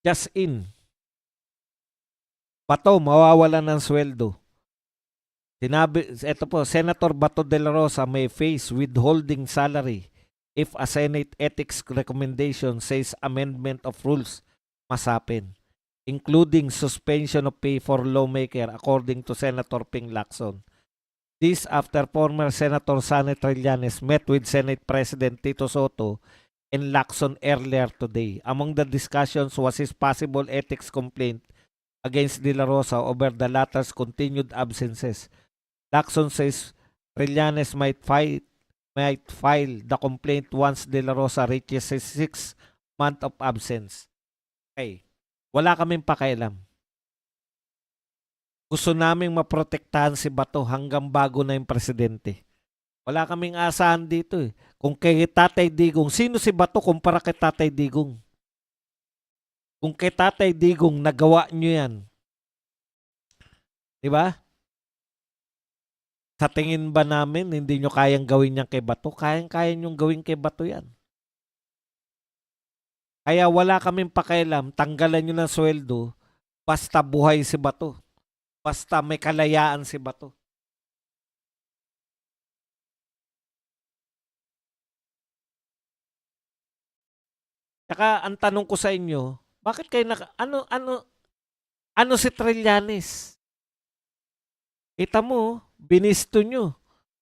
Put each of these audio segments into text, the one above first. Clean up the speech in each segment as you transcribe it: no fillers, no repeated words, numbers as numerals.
Just in. Bato, mawawalan ng sweldo. Sinabi, ito po, Senator Bato de la Rosa may face withholding salary if a Senate ethics recommendation says amendment of rules must happen, including suspension of pay for lawmaker, according to Senator Ping Lacson. This after former Senator Sani Trillanes met with Senate President Tito Soto and Lacson earlier today. Among the discussions was his possible ethics complaint against De La Rosa over the latter's continued absences. Lacson says Trillanes might file the complaint once De La Rosa reaches his 6 month of absence. Okay. Wala kaming pakialam. Gusto naming maprotektahan si Bato hanggang bago na yung presidente. Wala kaming asahan dito eh. Kung kay Tatay Digong, sino si Bato kumpara kay Tatay Digong? Kung kay Tatay Digong, nagawa nyo yan. Diba? Sa tingin ba namin, hindi nyo kayang gawin yan kay Bato? Kayang-kaya nyo gawin kay Bato yan. Kaya wala kaming pakialam, tanggalan nyo ng sweldo, basta buhay si Bato. Basta may kalayaan si Bato. Saka ang tanong ko sa inyo, bakit kayo ano si Trillanes? Kita mo, binisto nyo.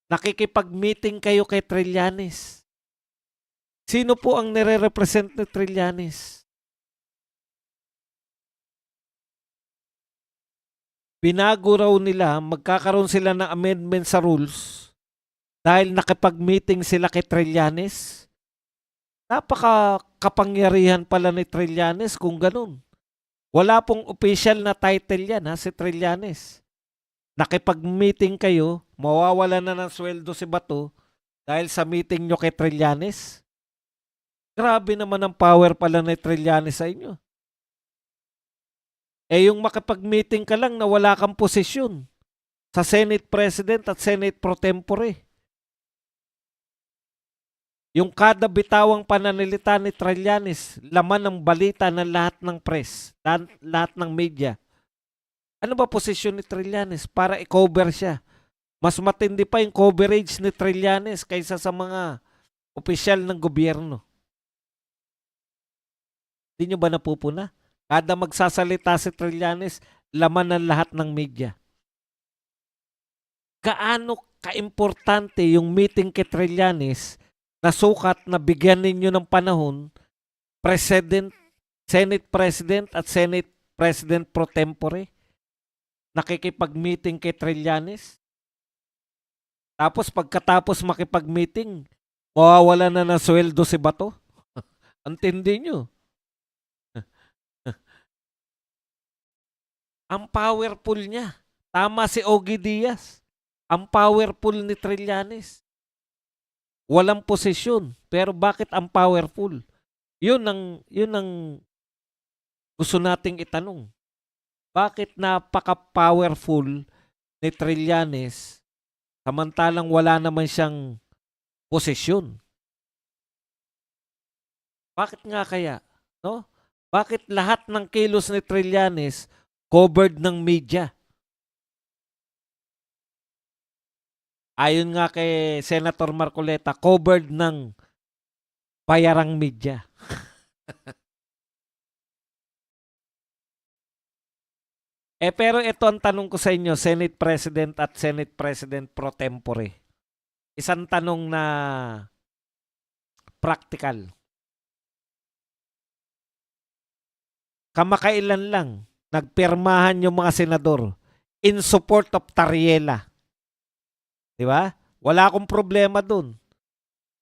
Nakikipag-meeting kayo kay Trillanes. Sino po ang nire-represent ni Trillanes? Binago raw nila, magkakaroon sila ng amendment sa rules dahil nakipag-meeting sila kay Trillanes. Napaka-kapangyarihan pala ni Trillanes kung ganun. Wala pong official na title yan ha, si Trillanes. Nakipag-meeting kayo, mawawala na ng sweldo si Bato dahil sa meeting nyo kay Trillanes. Grabe naman ang power pala ni Trillanes sa inyo. Eh yung makipag-meeting ka lang na wala kang posisyon sa Senate President at Senate Pro Tempore. Yung kada bitawang pananalita ni Trillanes, laman ng balita ng lahat ng press, lahat ng media. Ano ba posisyon ni Trillanes para i-cover siya? Mas matindi pa yung coverage ni Trillanes kaysa sa mga opisyal ng gobyerno. Hindi nyo ba napupuna? Kada magsasalita si Trillanes, laman ng lahat ng media. Gaano kaimportante yung meeting kay Trillanes na sukat na bigyan ninyo ng panahon Senate President at Senate President Pro Tempore nakikipag-meeting kay Trillanes. Tapos pagkatapos makipag-meeting, mawawala na ng sweldo si Bato. Ang tindi nyo. Ang powerful niya. Tama si Ogie Diaz. Ang powerful ni Trillanes. Walang posisyon. Pero bakit ang powerful? Yun ang gusto nating itanong. Bakit napaka-powerful ni Trillanes samantalang wala naman siyang posisyon? Bakit nga kaya? No? Bakit lahat ng kilos ni Trillanes covered ng media? Ayon nga kay Senator Marcoleta, covered ng bayarang media. Pero ito ang tanong ko sa inyo, Senate President at Senate President Pro Tempore. Isang tanong na practical. Kamakailan lang, nagpirmahan yung mga senador in support of Tariela. Di ba? Wala akong problema dun.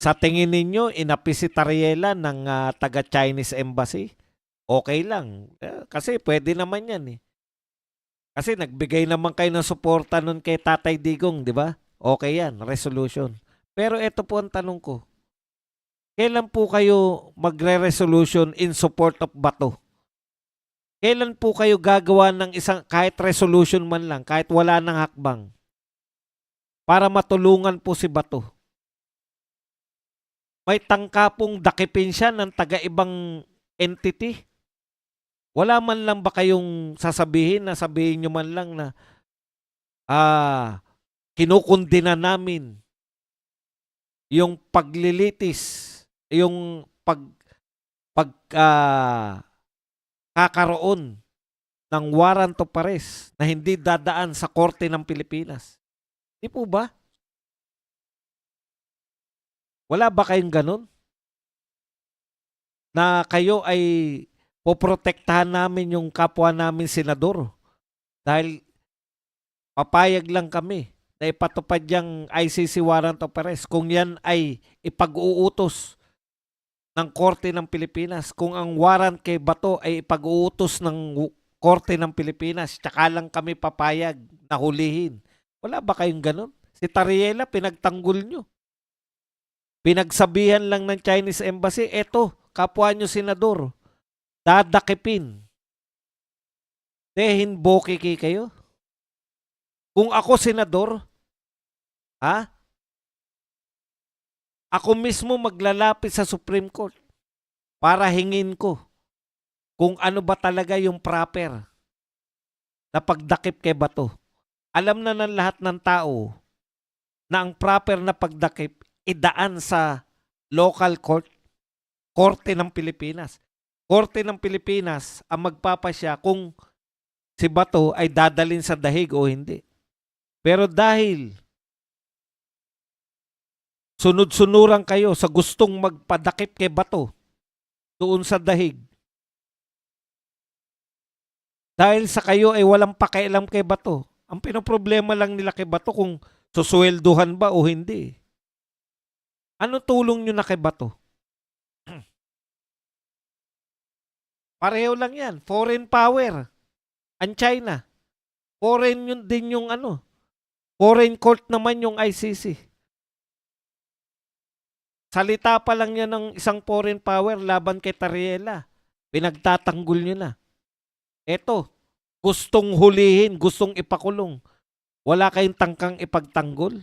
Sa tingin ninyo, inapi si Tariela ng taga-Chinese Embassy? Okay lang. Kasi pwede naman yan eh. Kasi nagbigay naman kayo ng suporta nun kay Tatay Digong, di ba? Okay yan, resolution. Pero ito po ang tanong ko. Kailan po kayo magre-resolution in support of Bato? Kailan po kayo gagawa ng isang kahit resolution man lang, kahit wala ng hakbang, para matulungan po si Bato? May tangka pong dakipin siya ng taga-ibang entity? Wala man lang ba kayong sabihin nyo man lang na kinukundina namin yung paglilitis, yung pag kakaroon ng warrant of arrest na hindi dadaan sa korte ng Pilipinas. Di po ba? Wala ba kayong ganun? Na kayo ay poprotektahan namin yung kapwa namin senador dahil papayag lang kami na ipatupad yung ICC warrant of arrest kung yan ay ipag-uutos ng Korte ng Pilipinas. Kung ang warrant kay Bato ay ipag-uutos ng Korte ng Pilipinas, tsaka lang kami papayag na hulihin. Wala ba kayong ganun? Si Tariela, pinagtanggol nyo. Pinagsabihan lang ng Chinese Embassy, eto, kapwa nyo senador, dadakipin. Dehin bokiki kayo. Kung ako senador, ako mismo maglalapit sa Supreme Court para hingin ko kung ano ba talaga yung proper na pagdakip kay Bato. Alam na ng lahat ng tao na ang proper na pagdakip idaan sa local court, Korte ng Pilipinas. Korte ng Pilipinas ang magpapasya kung si Bato ay dadalin sa dahig o hindi. Pero dahil sunod-sunuran kayo sa gustong magpadakip kay Bato doon sa dahig, dahil sa kayo ay walang pakialam kay Bato, ang pinoproblema lang nila kay Bato kung suswelduhan ba o hindi. Ano tulong nyo na kay Bato? Pareho lang yan. Foreign power. Ang China. Foreign yun din yung Foreign court naman yung ICC. Salita pa lang yan ng isang foreign power laban kay Tariela. Pinagtatanggol nyo na. Eto, gustong hulihin, gustong ipakulong. Wala kayong tangkang ipagtanggol.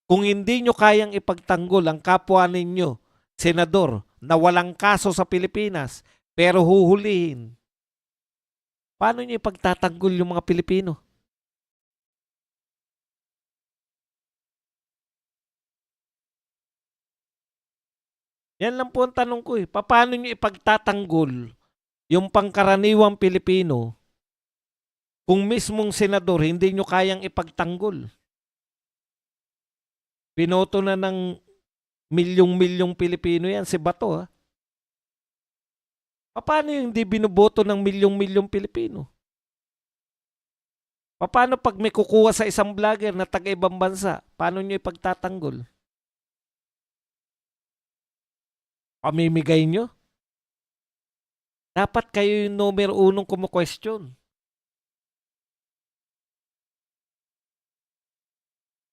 Kung hindi nyo kayang ipagtanggol ang kapwa ninyo, senador, na walang kaso sa Pilipinas, pero huhulihin, paano nyo ipagtatanggol yung mga Pilipino? Yan lang po ang tanong ko eh. Paano nyo ipagtatanggol yung pangkaraniwang Pilipino kung mismong senador hindi nyo kayang ipagtanggol? Binoto na ng milyong-milyong Pilipino yan, si Bato ha. Paano yung hindi binoboto ng milyong-milyong Pilipino? Paano pag may kukuha sa isang vlogger na taga-ibang bansa, paano nyo ipagtatanggol? Pamimigay nyo? Dapat kayo yung numero unong kumu-question.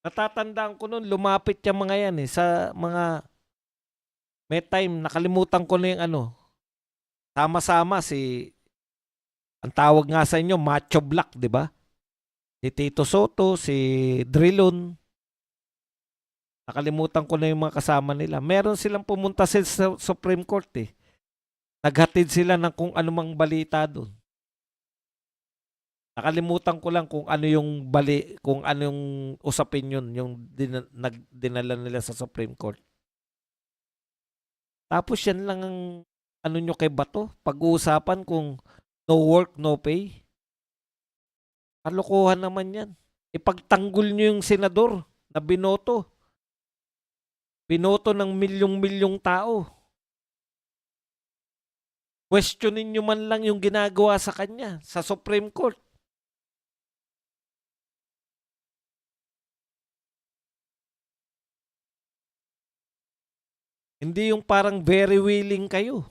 Natatandaan ko noon, lumapit yung mga yan sa mga, may time, nakalimutan ko na yung sama-sama ang tawag nga sa inyo, Macho Black, di ba? Si Tito Soto, si Drilon. Nakalimutan ko na yung mga kasama nila. Meron silang pumunta sa Supreme Court eh. Naghatid sila ng kung anumang balita doon. Nakalimutan ko lang kung ano yung kung ano yung usapin yun, yung dinala nila sa Supreme Court. Tapos yan lang ang nyo kay Bato. Pag-uusapan kung no work, no pay. Kalokohan naman yan. Ipagtanggol nyo yung senador na binoto. Binoto ng milyong-milyong tao. Questionin nyo man lang yung ginagawa sa kanya sa Supreme Court. Hindi yung parang very willing kayo.